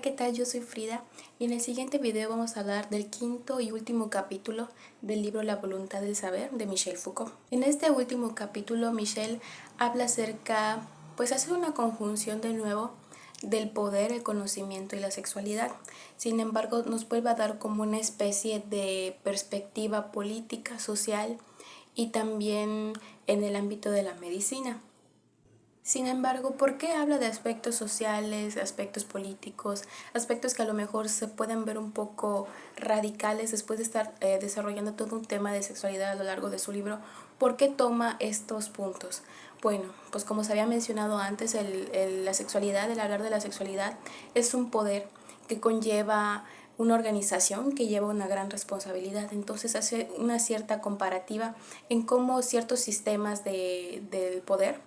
Hola, ¿qué tal? Yo soy Frida y en el siguiente video vamos a hablar del quinto y último capítulo del libro La voluntad del saber de Michel Foucault. En este último capítulo, Michel habla acerca, pues hace una conjunción de nuevo del poder, el conocimiento y la sexualidad. Sin embargo, nos vuelve a dar como una especie de perspectiva política, social y también en el ámbito de la medicina. Sin embargo, ¿por qué habla de aspectos sociales, aspectos políticos, aspectos que a lo mejor se pueden ver un poco radicales después de estar desarrollando todo un tema de sexualidad a lo largo de su libro? ¿Por qué toma estos puntos? Bueno, pues como se había mencionado antes, la sexualidad, el hablar de la sexualidad es un poder que conlleva una organización que lleva una gran responsabilidad. Entonces hace una cierta comparativa en cómo ciertos sistemas del poder,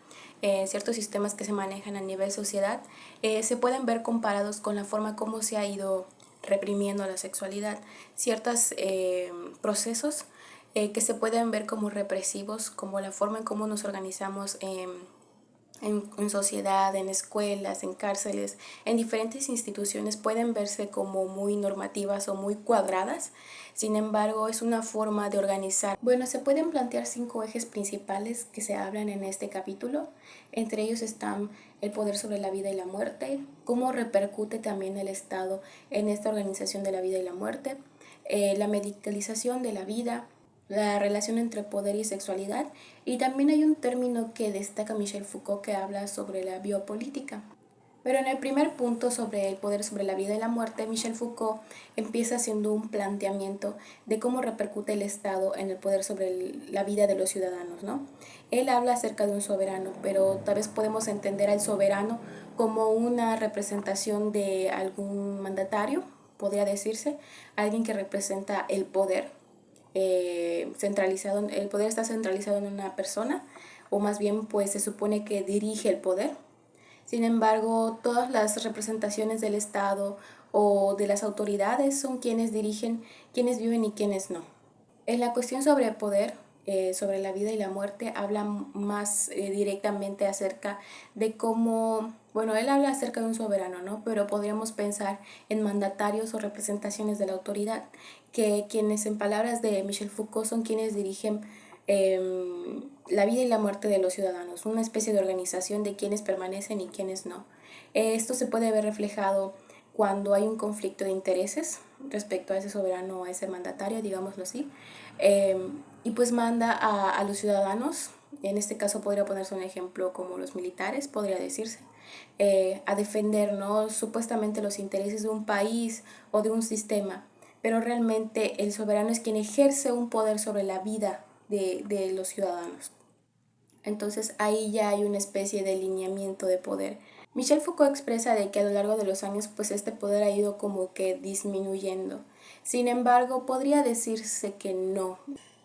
ciertos sistemas que se manejan a nivel sociedad, se pueden ver comparados con la forma como se ha ido reprimiendo la sexualidad. Ciertos procesos que se pueden ver como represivos, como la forma en cómo nos organizamos en sociedad, en escuelas, en cárceles, en diferentes instituciones pueden verse como muy normativas o muy cuadradas. Sin embargo, es una forma de organizar. Bueno, se pueden plantear 5 ejes principales que se hablan en este capítulo. Entre ellos están el poder sobre la vida y la muerte, cómo repercute también el Estado en esta organización de la vida y la muerte, la medicalización de la vida, la relación entre poder y sexualidad, y también hay un término que destaca Michel Foucault que habla sobre la biopolítica. Pero en el primer punto sobre el poder sobre la vida y la muerte, Michel Foucault empieza haciendo un planteamiento de cómo repercute el Estado en el poder sobre la vida de los ciudadanos, ¿no? Él habla acerca de un soberano, pero tal vez podemos entender al soberano como una representación de algún mandatario, podría decirse, alguien que representa el poder centralizado, el poder está centralizado en una persona, o más bien pues se supone que dirige el poder. Sin embargo, todas las representaciones del Estado o de las autoridades son quienes dirigen, quienes viven y quienes no. En la cuestión sobre el poder, sobre la vida y la muerte, habla más directamente acerca de cómo, bueno, él habla acerca de un soberano, ¿no? Pero podríamos pensar en mandatarios o representaciones de la autoridad, que quienes en palabras de Michel Foucault son quienes dirigen la vida y la muerte de los ciudadanos, una especie de organización de quienes permanecen y quienes no. Esto se puede ver reflejado cuando hay un conflicto de intereses respecto a ese soberano o a ese mandatario, digámoslo así, y pues manda a los ciudadanos, en este caso podría ponerse un ejemplo como los militares, podría decirse, a defender, ¿no?, supuestamente los intereses de un país o de un sistema, pero realmente el soberano es quien ejerce un poder sobre la vida de los ciudadanos. Entonces ahí ya hay una especie de lineamiento de poder. Michel Foucault expresa de que a lo largo de los años pues este poder ha ido como que disminuyendo. Sin embargo, podría decirse que no.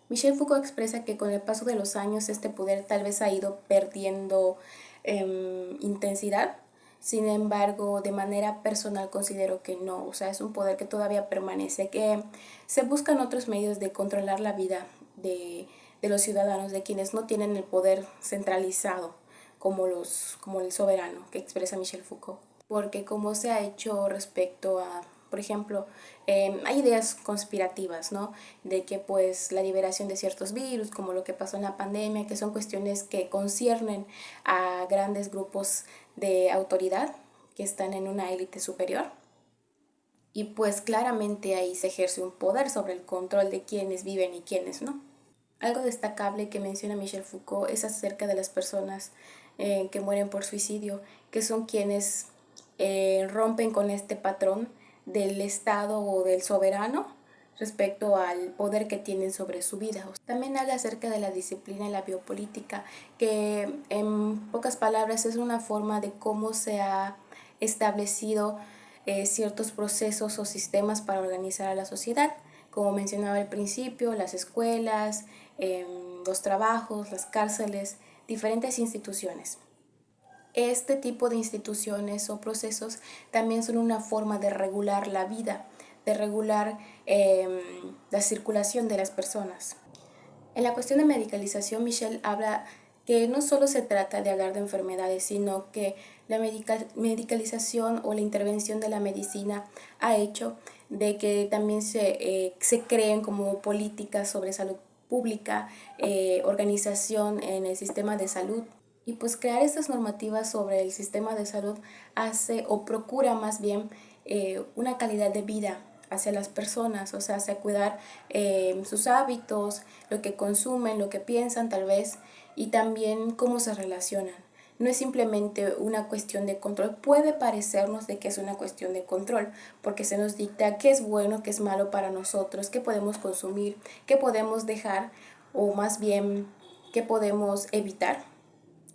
Michel Foucault expresa que con el paso de los años este poder tal vez ha ido perdiendo intensidad. Sin embargo, de manera personal considero que no, o sea, es un poder que todavía permanece, que se buscan otros medios de controlar la vida de los ciudadanos, de quienes no tienen el poder centralizado como el soberano que expresa Michel Foucault. Porque como se ha hecho respecto a, por ejemplo, hay ideas conspirativas, ¿no?, de que pues la liberación de ciertos virus, como lo que pasó en la pandemia, que son cuestiones que conciernen a grandes grupos de autoridad que están en una élite superior. Y pues claramente ahí se ejerce un poder sobre el control de quienes viven y quienes no. Algo destacable que menciona Michel Foucault es acerca de las personas que mueren por suicidio, que son quienes rompen con este patrón del Estado o del soberano respecto al poder que tienen sobre su vida. También habla acerca de la disciplina y la biopolítica, que en pocas palabras es una forma de cómo se ha establecido ciertos procesos o sistemas para organizar a la sociedad. Como mencionaba al principio, las escuelas, los trabajos, las cárceles, diferentes instituciones. Este tipo de instituciones o procesos también son una forma de regular la vida, de regular la circulación de las personas. En la cuestión de medicalización, Michel habla que no solo se trata de hablar de enfermedades, sino que la medicalización o la intervención de la medicina ha hecho de que también se creen como políticas sobre salud pública, organización en el sistema de salud. Y pues crear estas normativas sobre el sistema de salud hace o procura más bien una calidad de vida hacia las personas, o sea, hacia cuidar sus hábitos, lo que consumen, lo que piensan tal vez, y también cómo se relacionan. No es simplemente una cuestión de control. Puede parecernos de que es una cuestión de control, porque se nos dicta qué es bueno, qué es malo para nosotros, qué podemos consumir, qué podemos dejar, o más bien qué podemos evitar,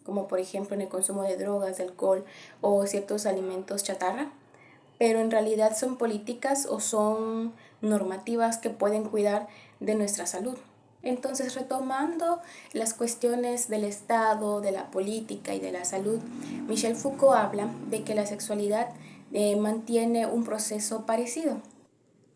como por ejemplo en el consumo de drogas, de alcohol o ciertos alimentos chatarra. Pero en realidad son políticas o son normativas que pueden cuidar de nuestra salud. Entonces, retomando las cuestiones del Estado, de la política y de la salud, Michel Foucault habla de que la sexualidad mantiene un proceso parecido.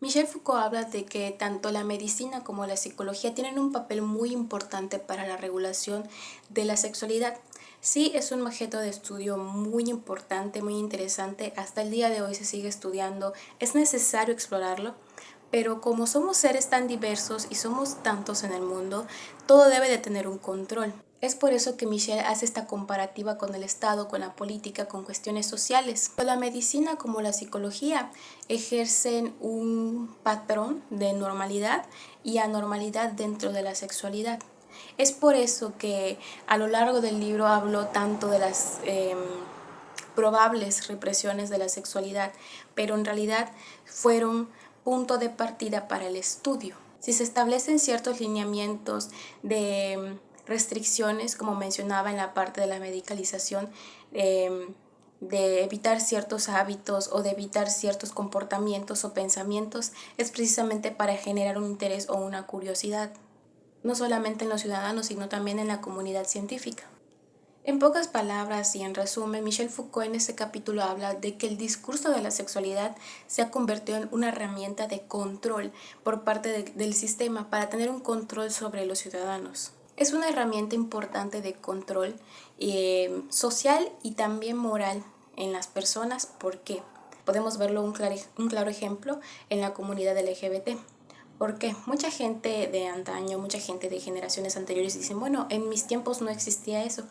Michel Foucault habla de que tanto la medicina como la psicología tienen un papel muy importante para la regulación de la sexualidad. Sí, es un objeto de estudio muy importante, muy interesante. Hasta el día de hoy se sigue estudiando. Es necesario explorarlo. Pero como somos seres tan diversos y somos tantos en el mundo, todo debe de tener un control. Es por eso que Michel hace esta comparativa con el Estado, con la política, con cuestiones sociales. Tanto la medicina como la psicología ejercen un patrón de normalidad y anormalidad dentro de la sexualidad. Es por eso que a lo largo del libro hablo tanto de las probables represiones de la sexualidad, pero en realidad fueron punto de partida para el estudio. Si se establecen ciertos lineamientos de restricciones, como mencionaba en la parte de la medicalización, de evitar ciertos hábitos o de evitar ciertos comportamientos o pensamientos, es precisamente para generar un interés o una curiosidad, no solamente en los ciudadanos, sino también en la comunidad científica. En pocas palabras y en resumen, Michel Foucault en este capítulo habla de que el discurso de la sexualidad se ha convertido en una herramienta de control por parte del sistema para tener un control sobre los ciudadanos. Es una herramienta importante de control social y también moral en las personas. ¿Por qué? Podemos verlo un claro ejemplo en la comunidad LGBT. Porque mucha gente de antaño, mucha gente de generaciones anteriores dicen, bueno, en mis tiempos no existía eso.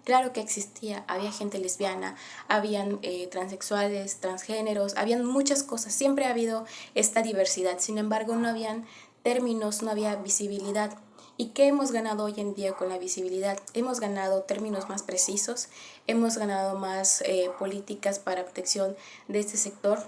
Claro que existía, había gente lesbiana, habían transexuales, transgéneros, habían muchas cosas, siempre ha habido esta diversidad. Sin embargo, no habían términos, no había visibilidad. ¿Y qué hemos ganado hoy en día con la visibilidad? Hemos ganado términos más precisos, hemos ganado más políticas para protección de este sector.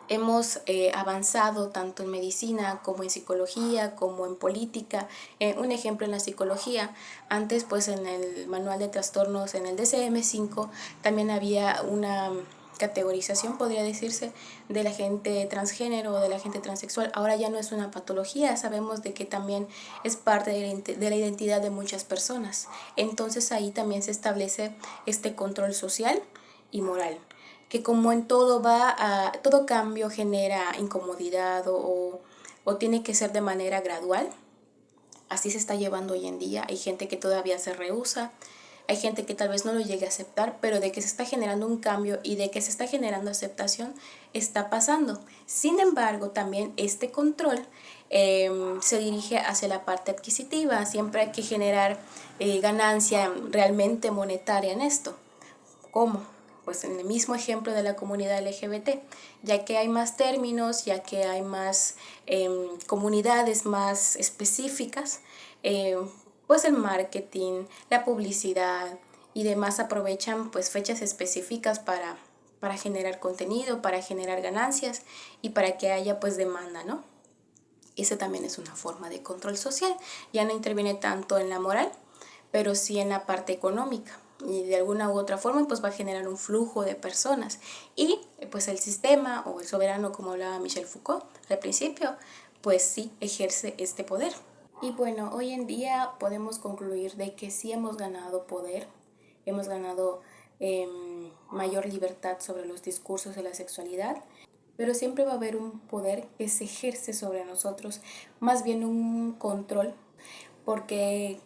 Hemos avanzado tanto en medicina como en psicología, como en política. Un ejemplo en la psicología, antes pues en el manual de trastornos, en el DSM-5, también había una categorización, podría decirse, de la gente transgénero o de la gente transexual. Ahora ya no es una patología, sabemos de que también es parte de la identidad de muchas personas. Entonces ahí también se establece este control social y moral, que como en todo todo cambio genera incomodidad o tiene que ser de manera gradual. Así se está llevando hoy en día. Hay gente que todavía se rehúsa, hay gente que tal vez no lo llegue a aceptar, pero de que se está generando un cambio y de que se está generando aceptación, está pasando. Sin embargo, también este control se dirige hacia la parte adquisitiva. Siempre hay que generar ganancia realmente monetaria en esto. ¿Cómo? Pues en el mismo ejemplo de la comunidad LGBT, ya que hay más términos, ya que hay más comunidades más específicas, pues el marketing, la publicidad y demás aprovechan pues fechas específicas para generar contenido, para generar ganancias y para que haya pues demanda, ¿no? Esa también es una forma de control social. Ya no interviene tanto en la moral, pero sí en la parte económica. Y de alguna u otra forma pues va a generar un flujo de personas. Y pues el sistema o el soberano, como hablaba Michel Foucault al principio, pues sí ejerce este poder. Y bueno, hoy en día podemos concluir de que sí hemos ganado poder, hemos ganado mayor libertad sobre los discursos de la sexualidad, pero siempre va a haber un poder que se ejerce sobre nosotros, más bien un control, porque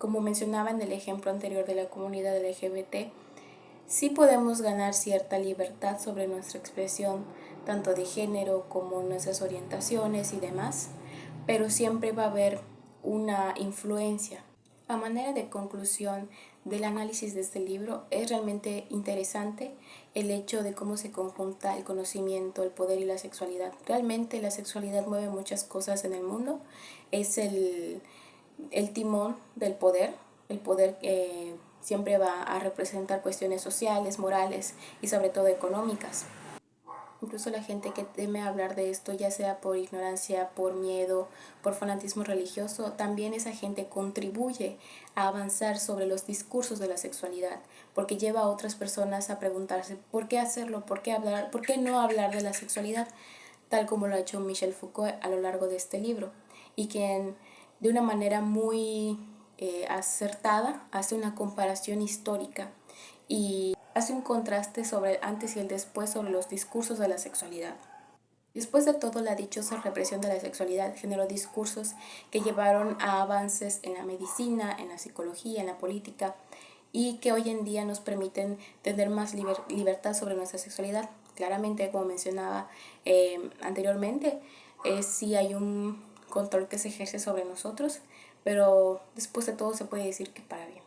como mencionaba en el ejemplo anterior de la comunidad LGBT, sí podemos ganar cierta libertad sobre nuestra expresión, tanto de género como nuestras orientaciones y demás, pero siempre va a haber una influencia. A manera de conclusión del análisis de este libro, es realmente interesante el hecho de cómo se conjunta el conocimiento, el poder y la sexualidad. Realmente la sexualidad mueve muchas cosas en el mundo, es el timón del poder. El poder siempre va a representar cuestiones sociales, morales y sobre todo económicas. Incluso la gente que teme hablar de esto, ya sea por ignorancia, por miedo, por fanatismo religioso, también esa gente contribuye a avanzar sobre los discursos de la sexualidad, porque lleva a otras personas a preguntarse por qué hacerlo, por qué hablar, por qué no hablar de la sexualidad, tal como lo ha hecho Michel Foucault a lo largo de este libro, y quien de una manera muy acertada hace una comparación histórica y hace un contraste sobre el antes y el después sobre los discursos de la sexualidad. Después de todo, la dichosa represión de la sexualidad generó discursos que llevaron a avances en la medicina, en la psicología, en la política, y que hoy en día nos permiten tener más libertad sobre nuestra sexualidad. Claramente, como mencionaba anteriormente, sí hay un control que se ejerce sobre nosotros, pero después de todo se puede decir que para bien.